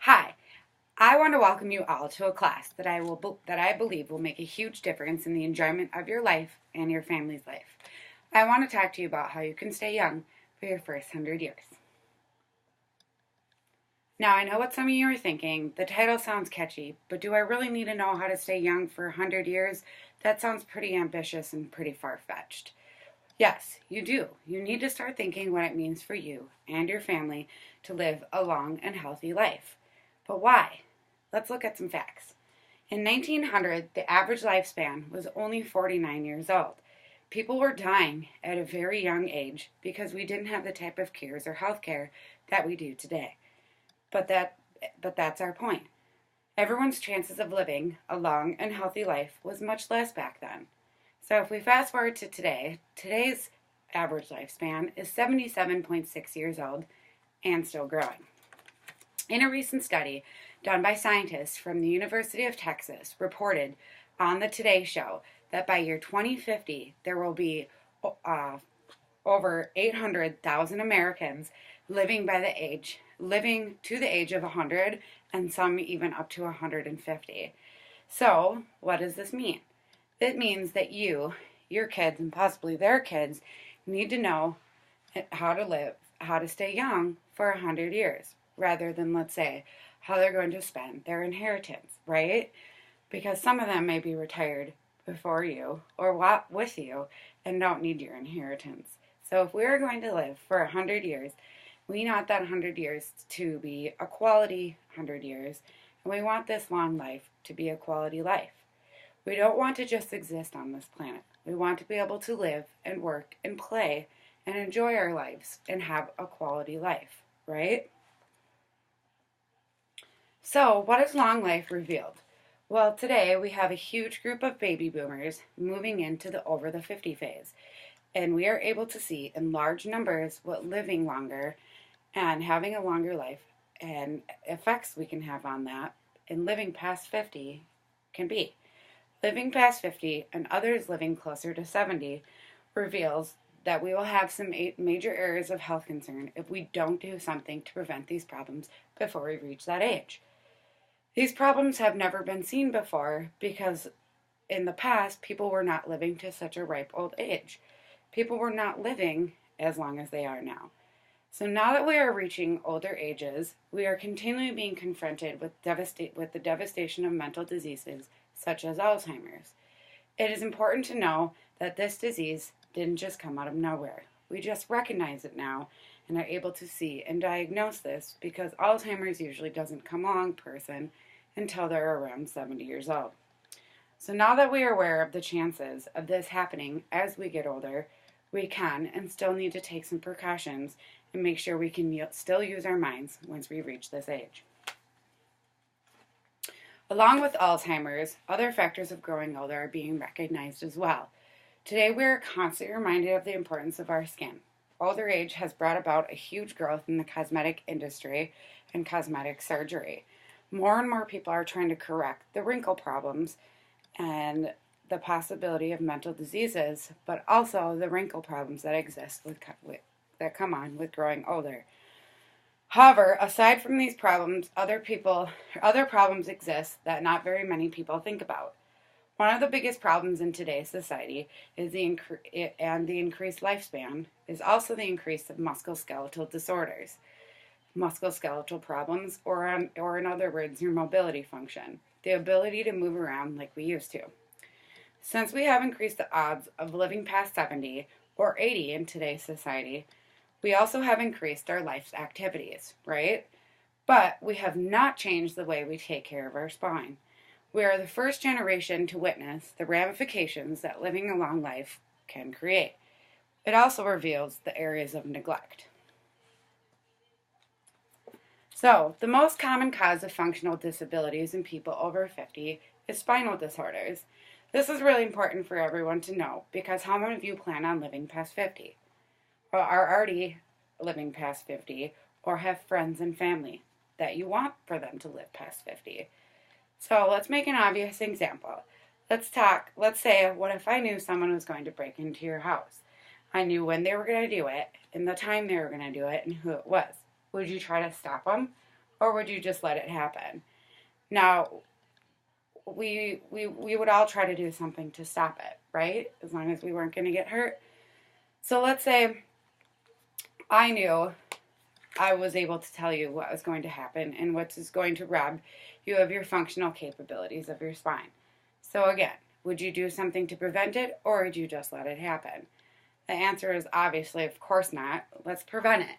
Hi, I want to welcome you all to a class that I believe will make a huge difference in the enjoyment of your life and your family's life. I want to talk to you about how you can stay young for your first 100 years. Now, I know what some of you are thinking. The title sounds catchy, but do I really need to know how to stay young for 100 years? That sounds pretty ambitious and pretty far-fetched. Yes, you do. You need to start thinking what it means for you and your family to live a long and healthy life. But why? Let's look at some facts. In 1900, the average lifespan was only 49 years old. People were dying at a very young age because we didn't have the type of cures or health care that we do today. But that's our point. Everyone's chances of living a long and healthy life was much less back then. So if we fast forward to today, today's average lifespan is 77.6 years old and still growing. In a recent study done by scientists from the University of Texas reported on the Today Show that by year 2050 there will be over 800,000 Americans living to the age of 100 and some even up to 150. So, what does this mean? It means that you, your kids, and possibly their kids need to know how to stay young for 100 years, rather than, let's say, how they're going to spend their inheritance, right? Because some of them may be retired before you or with you and don't need your inheritance. So if we're going to live for 100 years, we want that 100 years to be a quality 100 years, and we want this long life to be a quality life. We don't want to just exist on this planet. We want to be able to live and work and play and enjoy our lives and have a quality life, right? So, what has long life revealed? Well, today we have a huge group of baby boomers moving into the over the 50 phase, and we are able to see in large numbers what living longer and having a longer life and effects we can have on that and living past 50 can be. Living past 50 and others living closer to 70 reveals that we will have some major areas of health concern if we don't do something to prevent these problems before we reach that age. These problems have never been seen before because in the past people were not living to such a ripe old age. People were not living as long as they are now. So now that we are reaching older ages, we are continually being confronted with the devastation of mental diseases such as Alzheimer's. It is important to know that this disease didn't just come out of nowhere. We just recognize it now and are able to see and diagnose this because Alzheimer's usually doesn't come along person until they're around 70 years old. So now that we are aware of the chances of this happening as we get older, we can and still need to take some precautions and make sure we can still use our minds once we reach this age. Along with Alzheimer's, other factors of growing older are being recognized as well. Today we are constantly reminded of the importance of our skin. Older age has brought about a huge growth in the cosmetic industry and cosmetic surgery. More and more people are trying to correct the wrinkle problems and the possibility of mental diseases, but also the wrinkle problems that exist that come on with growing older. However, aside from these problems, other problems exist that not very many people think about. One of the biggest problems in today's society is the increased lifespan is also the increase of musculoskeletal disorders, musculoskeletal problems, or in other words, your mobility function, the ability to move around like we used to. Since we have increased the odds of living past 70 or 80 in today's society, we also have increased our life's activities, right? But we have not changed the way we take care of our spine. We are the first generation to witness the ramifications that living a long life can create. It also reveals the areas of neglect. So, the most common cause of functional disabilities in people over 50 is spinal disorders. This is really important for everyone to know because how many of you plan on living past 50? Or are already living past 50 or have friends and family that you want for them to live past 50. So let's make an obvious example. Let's say, what if I knew someone was going to break into your house? I knew when they were going to do it and the time they were going to do it and who it was. Would you try to stop them? or would you just let it happen? Now, we would all try to do something to stop it, right? As long as we weren't going to get hurt. So let's say I knew I was able to tell you what was going to happen and what is going to rob you of your functional capabilities of your spine. So again, would you do something to prevent it, or would you just let it happen? The answer is obviously, of course not. Let's prevent it.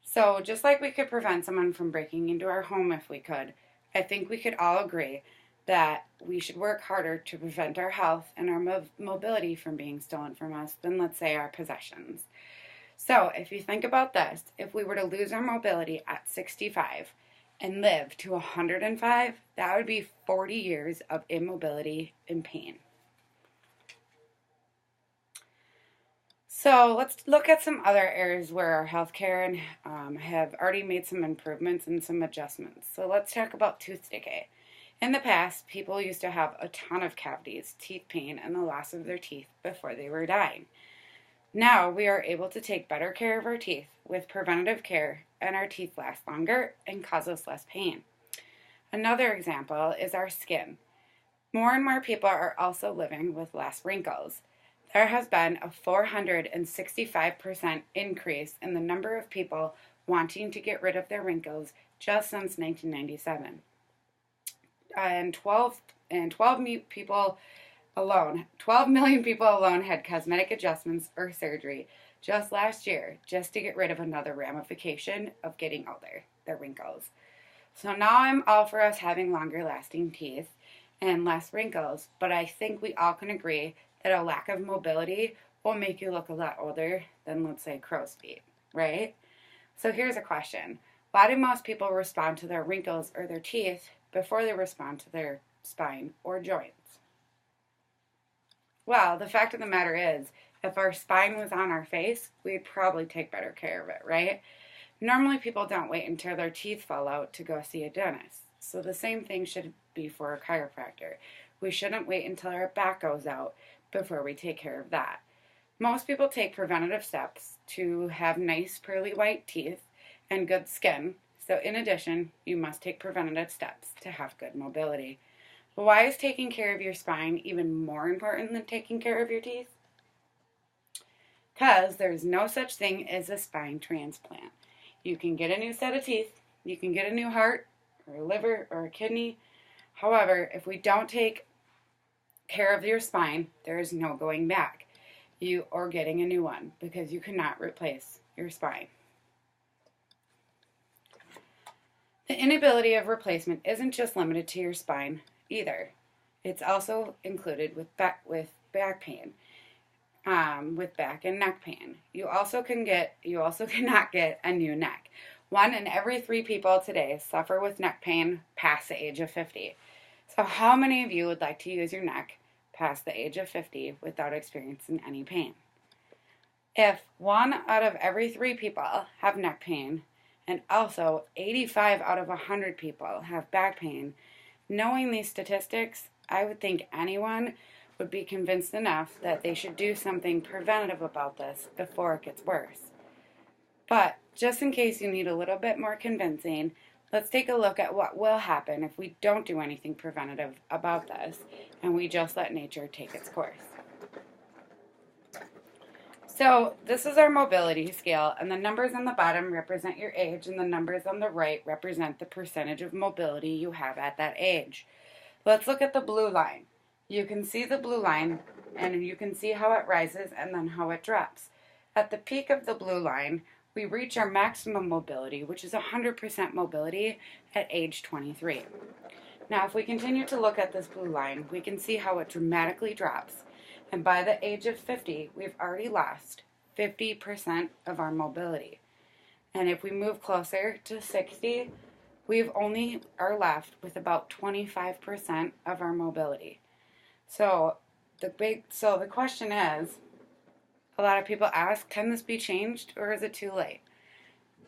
So just like we could prevent someone from breaking into our home if we could, I think we could all agree that we should work harder to prevent our health and our mobility from being stolen from us than, let's say, our possessions. So if you think about this, if we were to lose our mobility at 65 and live to 105, that would be 40 years of immobility and pain. So let's look at some other areas where our healthcare have already made some improvements and some adjustments. So let's talk about tooth decay. In the past, people used to have a ton of cavities, teeth pain, and the loss of their teeth before they were dying. Now we are able to take better care of our teeth with preventative care, and our teeth last longer and cause us less pain. Another example is our skin. More and more people are also living with less wrinkles. There has been a 465% increase in the number of people wanting to get rid of their wrinkles just since 1997. And 12 million people alone had cosmetic adjustments or surgery just last year just to get rid of another ramification of getting older, their wrinkles. So now I'm all for us having longer lasting teeth and less wrinkles, but I think we all can agree that a lack of mobility will make you look a lot older than, let's say, crow's feet, right? So here's a question. Why do most people respond to their wrinkles or their teeth before they respond to their spine or joints? Well, the fact of the matter is, if our spine was on our face, we'd probably take better care of it, right? Normally people don't wait until their teeth fall out to go see a dentist. So the same thing should be for a chiropractor. We shouldn't wait until our back goes out before we take care of that. Most people take preventative steps to have nice pearly white teeth and good skin. So in addition, you must take preventative steps to have good mobility. But why is taking care of your spine even more important than taking care of your teeth? Because there's no such thing as a spine transplant. You can get a new set of teeth, you can get a new heart, or a liver, or a kidney. However, if we don't take care of your spine, there is no going back or getting a new one, because you cannot replace your spine. The inability of replacement isn't just limited to your spine either. It's also included with back pain, with back and neck pain. You also cannot get a new neck. 1 in every 3 people today suffer with neck pain past the age of 50. So how many of you would like to use your neck past the age of 50 without experiencing any pain? If 1 out of every 3 people have neck pain, and also 85 out of 100 people have back pain, knowing these statistics, I would think anyone would be convinced enough that they should do something preventative about this before it gets worse. But just in case you need a little bit more convincing, let's take a look at what will happen if we don't do anything preventative about this and we just let nature take its course. So this is our mobility scale, and the numbers on the bottom represent your age, and the numbers on the right represent the percentage of mobility you have at that age. Let's look at the blue line. You can see the blue line, and you can see how it rises and then how it drops. At the peak of the blue line, we reach our maximum mobility, which is 100% mobility at age 23. Now, if we continue to look at this blue line, we can see how it dramatically drops. And by the age of 50, we've already lost 50% of our mobility. And if we move closer to 60, we've only are left with about 25% of our mobility. So the question is, a lot of people ask, can this be changed or is it too late?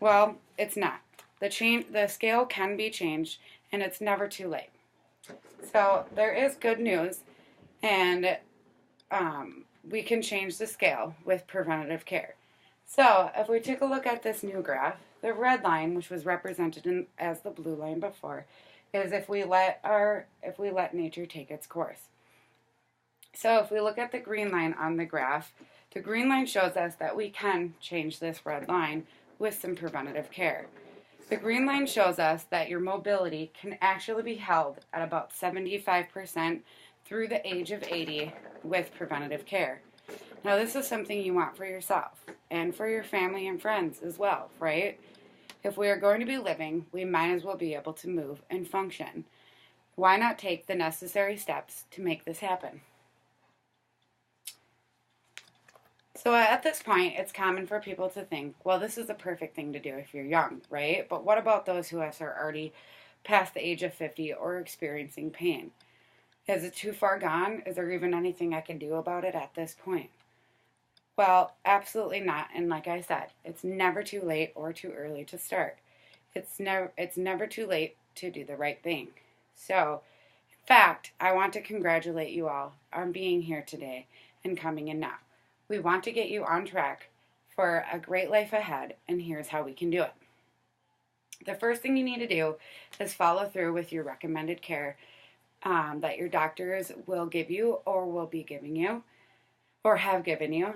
Well, it's not. The scale can be changed, and it's never too late. So there is good news, and we can change the scale with preventative care. So if we take a look at this new graph, The red line, which was represented as the blue line before, is if we let nature take its course. So if we look at the green line on the graph, the green line shows us that we can change this red line with some preventative care. The green line shows us that your mobility can actually be held at about 75% through the age of 80 with preventative care. Now, this is something you want for yourself and for your family and friends as well, right? If we are going to be living, we might as well be able to move and function. Why not take the necessary steps to make this happen? So at this point, it's common for people to think, well, this is the perfect thing to do if you're young, right? But what about those who are already past the age of 50 or experiencing pain? Is it too far gone? Is there even anything I can do about it at this point? Well, absolutely not. And like I said, it's never too late or too early to start. It's never too late to do the right thing. So, in fact, I want to congratulate you all on being here today and coming in now. We want to get you on track for a great life ahead, and here's how we can do it. The first thing you need to do is follow through with your recommended care that your doctors will give you or will be giving you or have given you.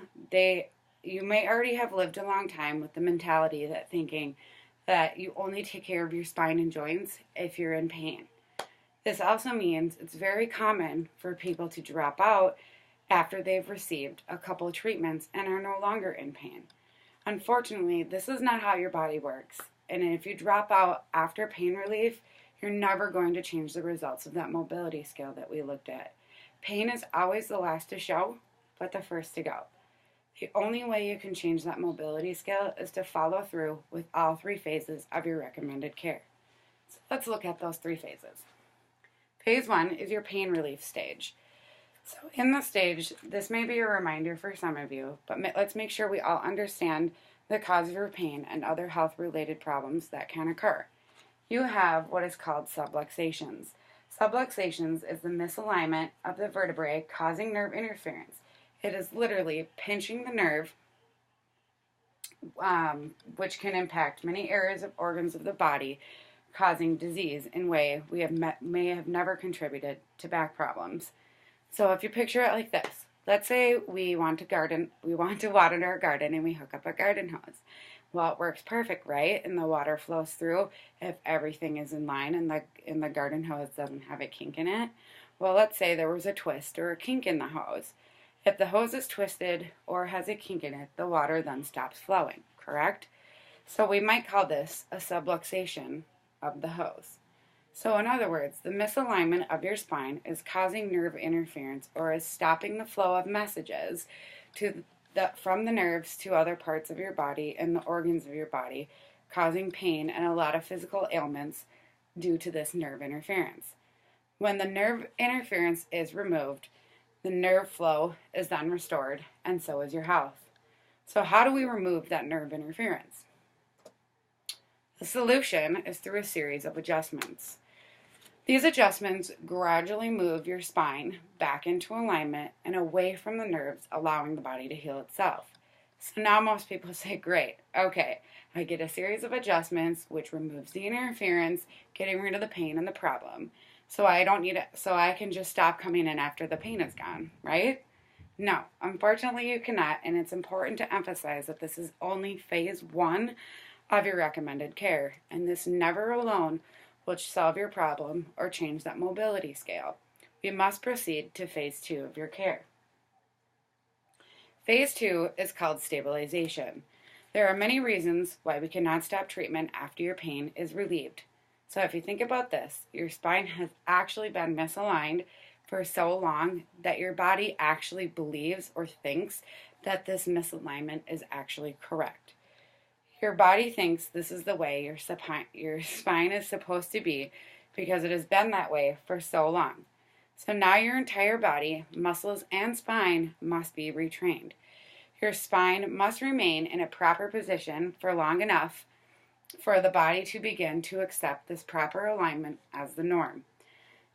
You may already have lived a long time with the mentality that thinking that you only take care of your spine and joints if you're in pain. This also means it's very common for people to drop out after they've received a couple of treatments and are no longer in pain. Unfortunately, this is not how your body works. And if you drop out after pain relief, you're never going to change the results of that mobility scale that we looked at. Pain is always the last to show, but the first to go. The only way you can change that mobility scale is to follow through with all 3 phases of your recommended care. So let's look at those 3 phases. Phase 1 is your pain relief stage. So in this stage, this may be a reminder for some of you, but let's make sure we all understand the cause of your pain and other health-related problems that can occur. You have what is called subluxations. Subluxations is the misalignment of the vertebrae causing nerve interference. It is literally pinching the nerve, which can impact many areas of organs of the body, causing disease in a way we may have never contributed to back problems. So if you picture it like this, let's say we want to water our garden and we hook up a garden hose. Well, it works perfect, right? And the water flows through if everything is in line and the garden hose doesn't have a kink in it. Well, let's say there was a twist or a kink in the hose. If the hose is twisted or has a kink in it, the water then stops flowing, correct? So we might call this a subluxation of the hose. So in other words, the misalignment of your spine is causing nerve interference or is stopping the flow of messages from the nerves to other parts of your body and the organs of your body, causing pain and a lot of physical ailments due to this nerve interference. When the nerve interference is removed, the nerve flow is then restored, and so is your health. So how do we remove that nerve interference? The solution is through a series of adjustments. These adjustments gradually move your spine back into alignment and away from the nerves, allowing the body to heal itself. So now most people say, great, okay, I get a series of adjustments which removes the interference, getting rid of the pain and the problem. So I can just stop coming in after the pain is gone, right? No, unfortunately you cannot, and it's important to emphasize that this is only phase 1 of your recommended care, and this never alone will solve your problem or change that mobility scale. We must proceed to phase 2 of your care. Phase 2 is called stabilization. There are many reasons why we cannot stop treatment after your pain is relieved. So if you think about this, your spine has actually been misaligned for so long that your body actually believes or thinks that this misalignment is actually correct. Your body thinks this is the way your spine is supposed to be because it has been that way for so long. So now your entire body, muscles, and spine must be retrained. Your spine must remain in a proper position for long enough for the body to begin to accept this proper alignment as the norm.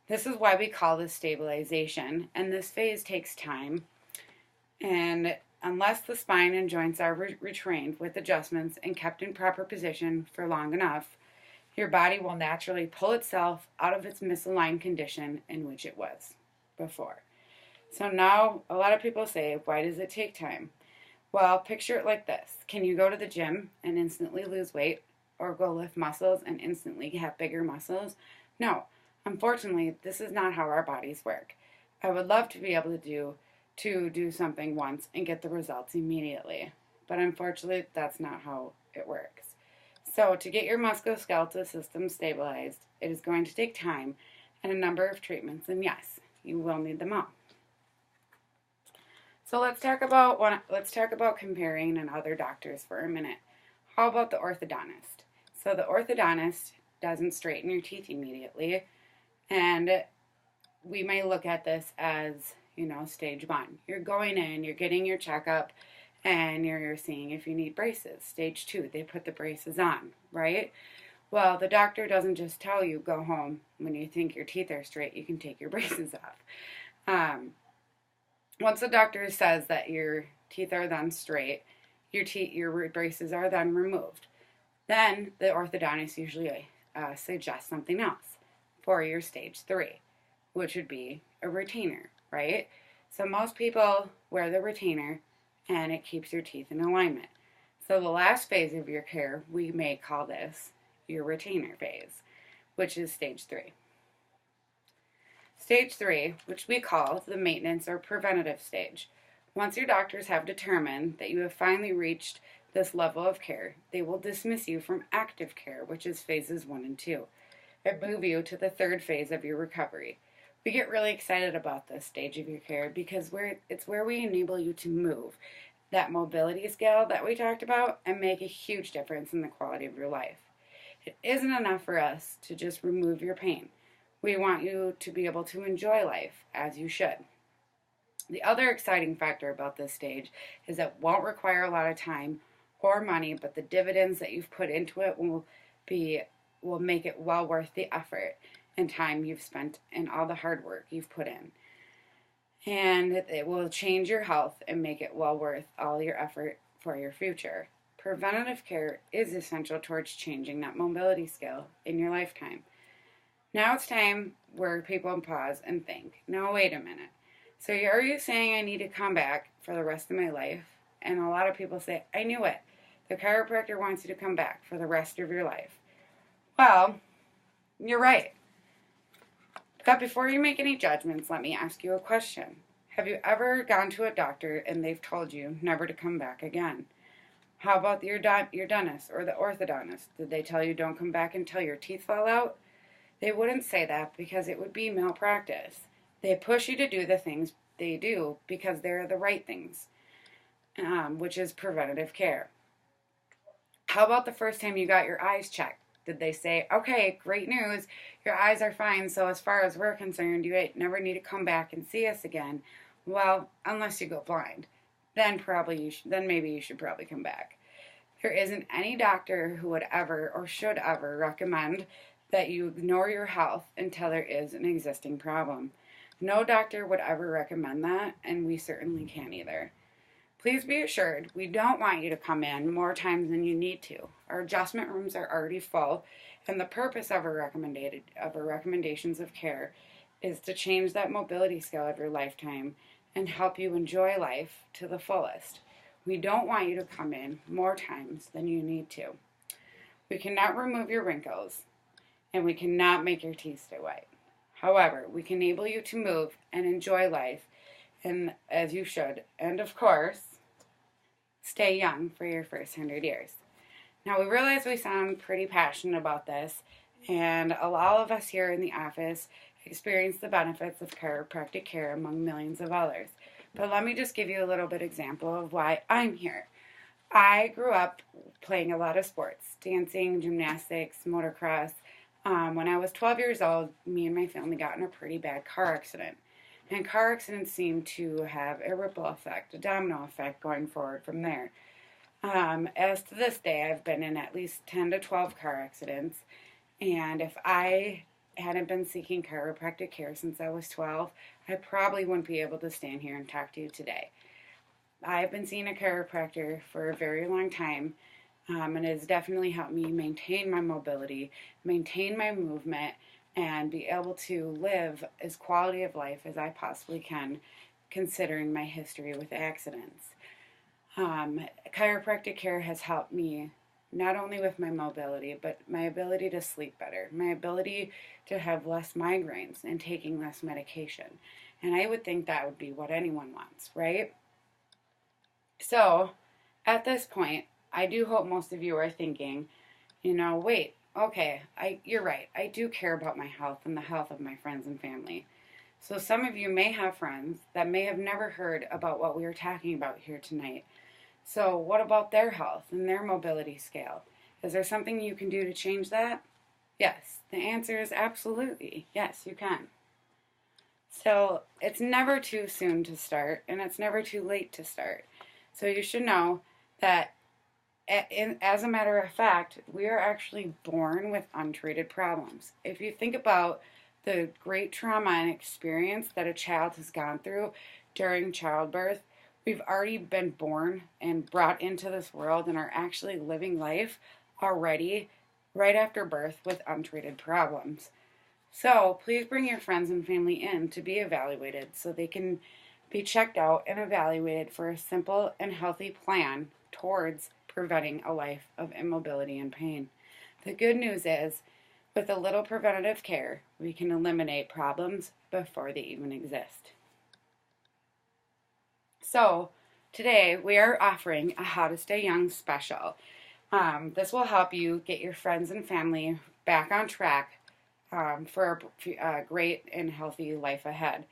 This is why we call this stabilization, and this phase takes time. And Unless the spine and joints are retrained with adjustments and kept in proper position for long enough, your body will naturally pull itself out of its misaligned condition in which it was before. So now a lot of people say, why does it take time? Well, picture it like this. Can you go to the gym and instantly lose weight, or go lift muscles and instantly have bigger muscles? No. Unfortunately, this is not how our bodies work. I would love to be able to do something once and get the results immediately, but unfortunately, that's not how it works. So to get your musculoskeletal system stabilized, it is going to take time and a number of treatments, and yes, you will need them all. So let's talk about comparing and other doctors for a minute. How about the orthodontist? So the orthodontist doesn't straighten your teeth immediately, and we may look at this as, stage 1. You're going in, you're getting your checkup, and you're seeing if you need braces. Stage 2, they put the braces on, right? Well, the doctor doesn't just tell you, go home. When you think your teeth are straight, you can take your braces off. Once the doctor says that your teeth are then straight, your braces are then removed, then the orthodontist usually suggests something else for your stage 3, which would be a retainer, right? So most people wear the retainer, and it keeps your teeth in alignment. So the last phase of your care, we may call this your retainer phase, which is stage 3. Stage 3, which we call the maintenance or preventative stage. Once your doctors have determined that you have finally reached this level of care, they will dismiss you from active care, which is phases 1 and 2, and move you to the 3rd phase of your recovery. We get really excited about this stage of your care because it's where we enable you to move that mobility scale that we talked about and make a huge difference in the quality of your life. It isn't enough for us to just remove your pain. We want you to be able to enjoy life as you should. The other exciting factor about this stage is that it won't require a lot of time or money, but the dividends that you've put into it will make it well worth the effort and time you've spent and all the hard work you've put in. And it will change your health and make it well worth all your effort for your future. Preventative care is essential towards changing that mobility scale in your lifetime. Now it's time where people pause and think, now wait a minute. So are you saying I need to come back for the rest of my life? And a lot of people say, I knew it. The chiropractor wants you to come back for the rest of your life. Well, you're right. But before you make any judgments, let me ask you a question. Have you ever gone to a doctor and they've told you never to come back again? How about your dentist or the orthodontist? Did they tell you don't come back until your teeth fall out? They wouldn't say that because it would be malpractice. They push you to do the things they do because they're the right things, which is preventative care. How about the first time you got your eyes checked? Did they say, okay, great news, your eyes are fine, so as far as we're concerned, you never need to come back and see us again? Well, unless you go blind, then maybe you should probably come back. There isn't any doctor who would ever or should ever recommend that you ignore your health until there is an existing problem. No doctor would ever recommend that, and we certainly can't either. Please be assured, we don't want you to come in more times than you need to. Our adjustment rooms are already full, and the purpose of our recommendations of care is to change that mobility scale of your lifetime and help you enjoy life to the fullest. We don't want you to come in more times than you need to. We cannot remove your wrinkles, and we cannot make your teeth stay white. However, we can enable you to move and enjoy life, and as you should, and of course, stay young for your first 100 years. Now, we realize we sound pretty passionate about this, and all of us here in the office experience the benefits of chiropractic care among millions of others. But let me just give you a little bit example of why I'm here. I grew up playing a lot of sports, dancing, gymnastics, motocross. When I was 12 years old, me and my family got in a pretty bad car accident. And car accidents seem to have a ripple effect, a domino effect going forward from there. As to this day, I've been in at least 10 to 12 car accidents. And if I hadn't been seeking chiropractic care since I was 12, I probably wouldn't be able to stand here and talk to you today. I've been seeing a chiropractor for a very long time, and it has definitely helped me maintain my mobility, maintain my movement, and be able to live as quality of life as I possibly can, considering my history with accidents. Chiropractic care has helped me not only with my mobility, but my ability to sleep better, my ability to have less migraines and taking less medication. And I would think that would be what anyone wants, right? So, at this point, I do hope most of you are thinking, wait, okay, you're right. I do care about my health and the health of my friends and family. So some of you may have friends that may have never heard about what we are talking about here tonight. So what about their health and their mobility scale? Is there something you can do to change that? Yes, the answer is absolutely. Yes, you can. So it's never too soon to start, and it's never too late to start. So you should know that, as a matter of fact, we are actually born with untreated problems. If you think about the great trauma and experience that a child has gone through during childbirth, we've already been born and brought into this world and are actually living life already right after birth with untreated problems. So please bring your friends and family in to be evaluated so they can be checked out and evaluated for a simple and healthy plan towards preventing a life of immobility and pain. The good news is, with a little preventative care, we can eliminate problems before they even exist. So, today we are offering a How to Stay Young special. This will help you get your friends and family back on track for a great and healthy life ahead.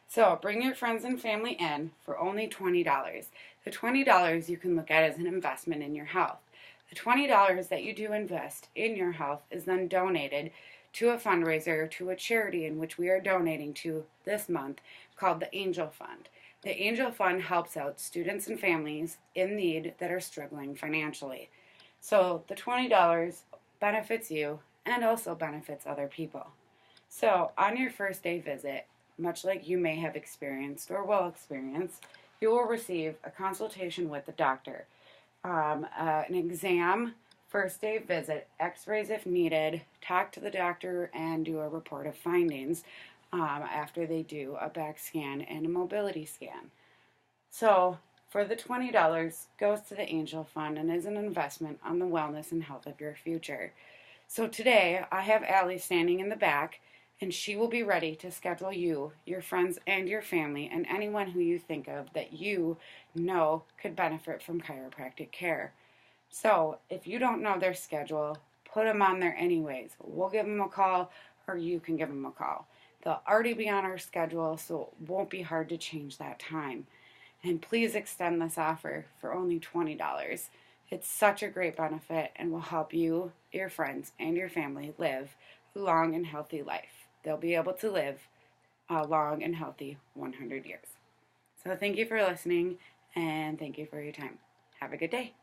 So bring your friends and family in for only $20. The $20 you can look at as an investment in your health. The $20 that you do invest in your health is then donated to a fundraiser, to a charity in which we are donating to this month, called the Angel Fund. The Angel Fund helps out students and families in need that are struggling financially. So the $20 benefits you and also benefits other people. So on your first day visit, much like you may have experienced or will experience, you will receive a consultation with the doctor, an exam, first day visit, x-rays if needed, talk to the doctor, and do a report of findings after they do a back scan and a mobility scan. So for the $20 goes to the Angel Fund and is an investment on the wellness and health of your future. So today I have Allie standing in the back, and she will be ready to schedule you, your friends, and your family, and anyone who you think of that you know could benefit from chiropractic care. So if you don't know their schedule, put them on there anyways. We'll give them a call, or you can give them a call. They'll already be on our schedule, so it won't be hard to change that time. And please extend this offer for only $20. It's such a great benefit and will help you, your friends, and your family live a long and healthy life. They'll be able to live a long and healthy 100 years. So thank you for listening, and thank you for your time. Have a good day.